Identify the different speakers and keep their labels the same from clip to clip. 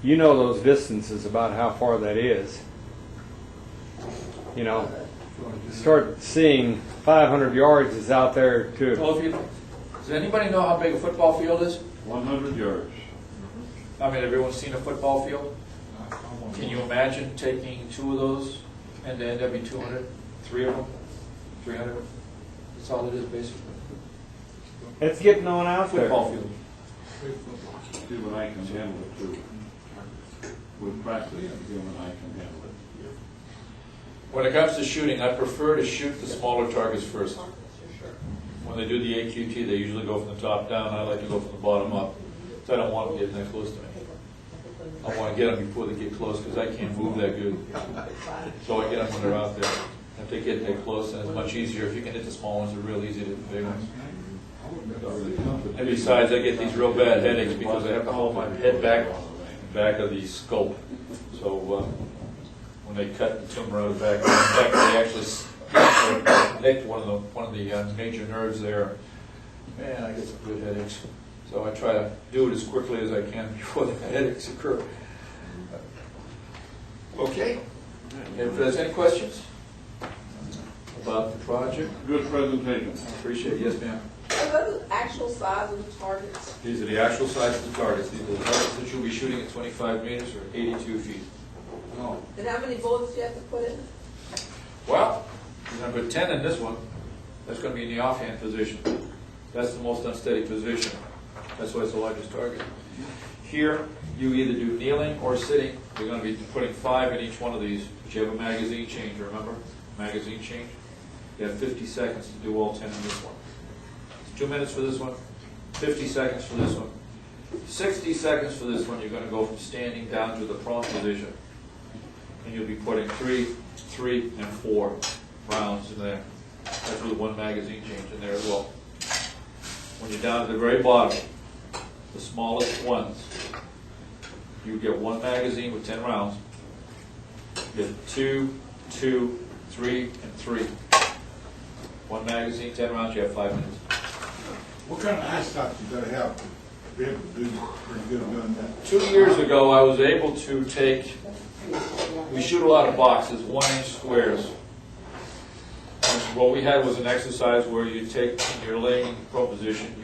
Speaker 1: you know those distances about how far that is. You know, start seeing 500 yards is out there too.
Speaker 2: Well, does anybody know how big a football field is?
Speaker 3: 100 yards.
Speaker 2: I mean, everyone's seen a football field? Can you imagine taking 2 of those and then that'd be 200? 3 of them? 300? That's all it is, basically.
Speaker 1: It's getting on out there.
Speaker 2: Football field.
Speaker 3: See what I can handle it too. With practice, see when I can handle it.
Speaker 2: When it comes to shooting, I prefer to shoot the smaller targets first. When they do the AQT, they usually go from the top down. I like to go from the bottom up. So I don't want them getting that close to me. I want to get them before they get close because I can't move that good. So I get them when they're out there. If they get that close, then it's much easier. If you can hit the small ones, they're real easy to hit the big ones. And besides, I get these real bad headaches because I have to hold my head back of the scope. So when they cut the tumor out of the back, they actually nicked one of the major nerves there. Man, I get some good headaches. So I try to do it as quickly as I can before the headaches occur. Okay. If there's any questions about the project,
Speaker 3: Good presentation.
Speaker 2: appreciate it. Yes, ma'am.
Speaker 4: Are those the actual size of the targets?
Speaker 2: These are the actual size of the targets. These are the targets that you'll be shooting at 25 meters or 82 feet.
Speaker 4: And how many bullets do you have to put in?
Speaker 2: Well, you're going to put 10 in this one. That's going to be in the offhand position. That's the most unsteady position. That's why it's the largest target. Here, you either do kneeling or sitting. You're going to be putting 5 in each one of these. But you have a magazine change, remember? Magazine change. You have 50 seconds to do all 10 in this one. 2 minutes for this one, 50 seconds for this one, 60 seconds for this one. You're going to go from standing down to the prone position. And you'll be putting 3, 3, and 4 rounds in there. That's with 1 magazine change in there as well. When you're down to the very bottom, the smallest ones, you get 1 magazine with 10 rounds. You get 2, 2, 3, and 3. 1 magazine, 10 rounds, you have 5 minutes.
Speaker 5: What kind of eyesight you gotta have to be able to do pretty good doing that?
Speaker 2: 2 years ago, I was able to take, we shoot a lot of boxes, 1-inch squares. And what we had was an exercise where you take, when you're laying in prone position,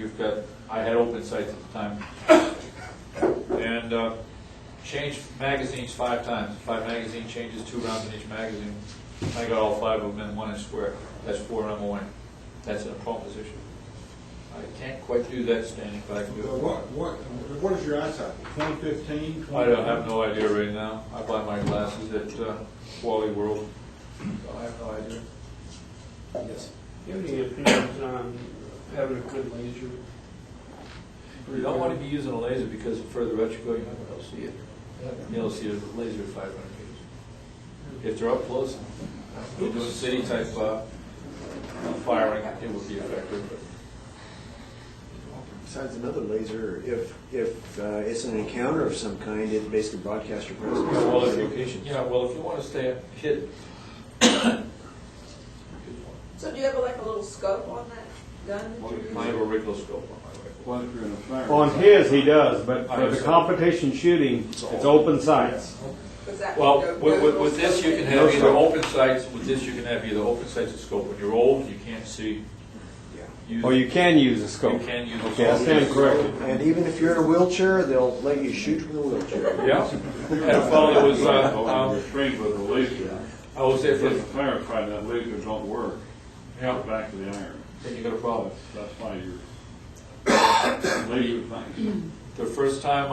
Speaker 2: I had open sights at the time, and changed magazines 5 times. 5 magazine changes, 2 rounds in each magazine. I got all 5 of them in 1-inch square. That's 4 MOA. That's in a prone position. I can't quite do that standing, but I can do it.
Speaker 5: What is your eyesight? 2015?
Speaker 2: I don't have no idea right now. I buy my glasses at Wally World. So I have no idea. Yes.
Speaker 6: Do you have any opinions on having a good laser?
Speaker 2: You don't want to be using a laser because the further out you go, you're not going to see it. You'll see a laser at 500 meters. If they're up close, you're doing city type firing, it would be effective. But
Speaker 7: Besides another laser, if it's an encounter of some kind, it basically broadcasts your presence.
Speaker 2: well, if you want to stay hidden.
Speaker 4: So do you have like a little scope on that gun that you're using?
Speaker 2: I have a regular scope on my rifle.
Speaker 3: Well, if you're in a fire.
Speaker 1: On his, he does, but for the competition shooting, it's open sights.
Speaker 4: Does that
Speaker 2: Well,
Speaker 4: go-
Speaker 2: with this you can have either open sights. With this you can have either open sights or scope. When you're old, you can't see.
Speaker 1: Or you can use a scope.
Speaker 2: You can use a
Speaker 1: Okay, I
Speaker 2: scope.
Speaker 1: stand corrected.
Speaker 7: And even if you're in a wheelchair, they'll let you shoot from the wheelchair.
Speaker 2: Yeah. And a fellow that was,
Speaker 3: You're trained with a laser.
Speaker 2: I was there
Speaker 3: If
Speaker 2: for,
Speaker 3: it's a firefight, that laser don't work.
Speaker 2: yeah,
Speaker 3: Go back to the iron.
Speaker 2: then you got a problem.
Speaker 3: That's why your laser thing.
Speaker 2: The first time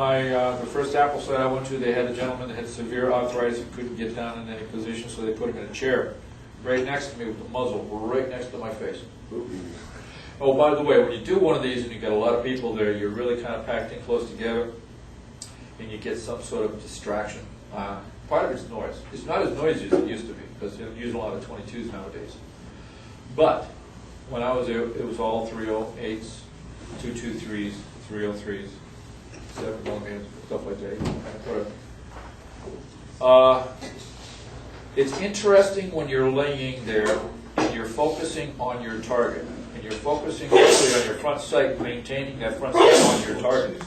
Speaker 2: the first AppleSeed I went to, they had a gentleman that had severe arthritis and couldn't get down in any position, so they put him in a chair right next to me with the muzzle right next to my face. Oh, by the way, when you do one of these and you got a lot of people there, you're really kind of packed in close together, and you get some sort of distraction. Part of it's noise. It's not as noisy as it used to be, because you're using a lot of 22s nowadays. But when I was there, it was all 308s, 223s, 303s, 7mm, stuff like that. It's interesting when you're laying there and you're focusing on your target. And you're focusing actually on your front sight, maintaining that front sight on your target.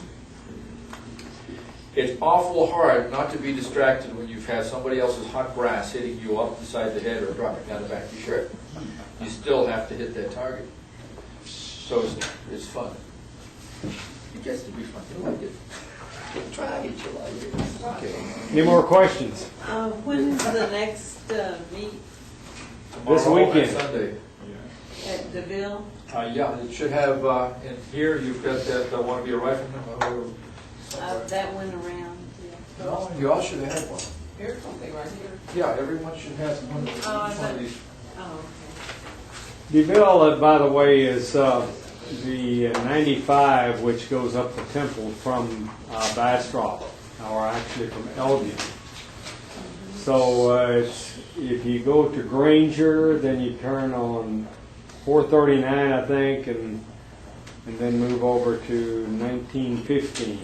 Speaker 2: It's awful hard not to be distracted when you've had somebody else's hot brass hitting you up beside the head or dropping down the back of your shirt. You still have to hit that target. So it's fun. It gets to be fun. You like it. Try it, you like it.
Speaker 7: Okay.
Speaker 1: Any more questions?
Speaker 8: When's the next meet
Speaker 1: This
Speaker 2: Tomorrow and
Speaker 1: weekend.
Speaker 2: Sunday.
Speaker 8: at DeVille?
Speaker 2: Yeah, it should have, in here, you've got that, want to be a rifleman?
Speaker 8: That went around, yeah.
Speaker 2: No, you all should have one.
Speaker 4: Here's something right here.
Speaker 2: Yeah, everyone should have one of these.
Speaker 8: Oh,
Speaker 1: DeVille, by the way, is the 95, which goes up the Temple from Bastrop, or actually from Elgin. So if you go to Granger, then you turn on 439, I think, and then move over to 1915,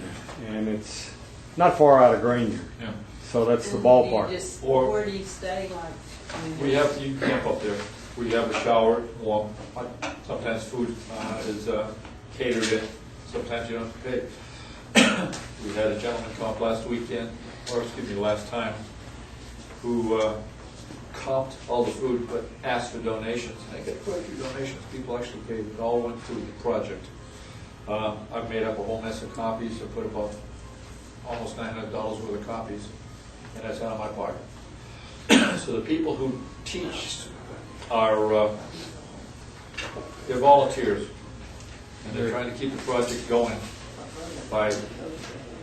Speaker 1: and it's not far out of Granger.
Speaker 2: Yeah.
Speaker 1: So that's the
Speaker 8: okay.
Speaker 1: ballpark.
Speaker 2: Or-
Speaker 8: Where do you stay, like?
Speaker 2: We have, you camp up there. We have a shower, warm. Sometimes food is catered in. Sometimes you don't have to pay. We had a gentleman come up last weekend, or excuse me, last time, who comped all the food but asked for donations. And they got quite a few donations. People actually paid. It all went to the project. I've made up a whole mess of copies. I put about almost $900 worth of copies, and that's out of my pocket. So the people who teach are they're volunteers, and they're trying to keep the project going by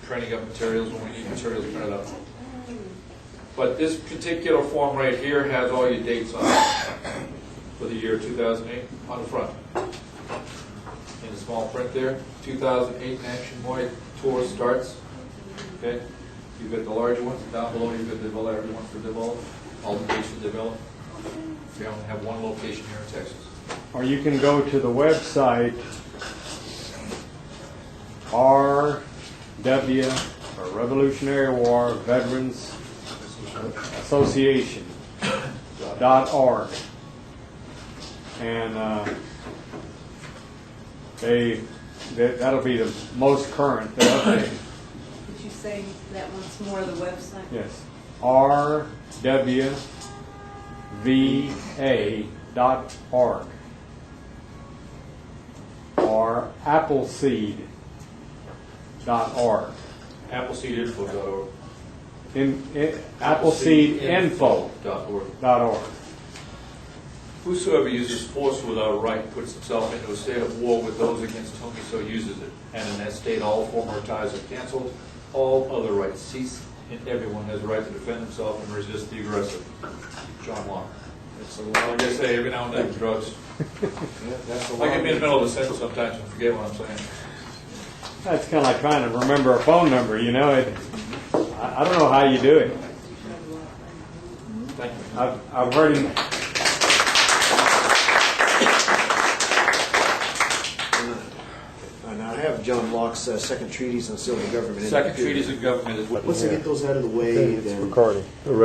Speaker 2: printing up materials when we need materials printed up. But this particular form right here has all your dates on it for the year 2008 on the front. In the small print there, 2008 Nationwide Tour starts. Okay, you've got the larger ones, and down below you've got the larger ones for develop, all the dates for develop. We only have one location here in Texas.
Speaker 1: Or you can go to the website RWVA, or Revolutionary War Veterans Association .org, and that'll be the most current. They're updated.
Speaker 8: Could you say that once more, the website?
Speaker 1: Yes, RWVA.org or AppleSeed.org.
Speaker 2: AppleSeedInfo.org.
Speaker 1: AppleSeedInfo.org.
Speaker 2: Whosoever uses force without right puts himself into a state of war with those against whom he so uses it. And in that state, all former ties are canceled, all other rights cease, and everyone has a right to defend himself and resist the aggressor. John Locke.
Speaker 7: That's a
Speaker 2: Like
Speaker 7: lot.
Speaker 2: I say, every now and then, drugs.
Speaker 7: That's a
Speaker 2: I
Speaker 7: lot.
Speaker 2: get me in the middle of a sentence sometimes and forget what I'm saying.
Speaker 1: That's kind of like trying to remember a phone number, you know. I don't know how you do it.
Speaker 2: Thank you.
Speaker 1: I've heard him.
Speaker 7: And I have John Locke's Second Treatise on Civil Government.
Speaker 2: Second treatise of government is what.
Speaker 7: Once I get those out of the way, then
Speaker 1: recording.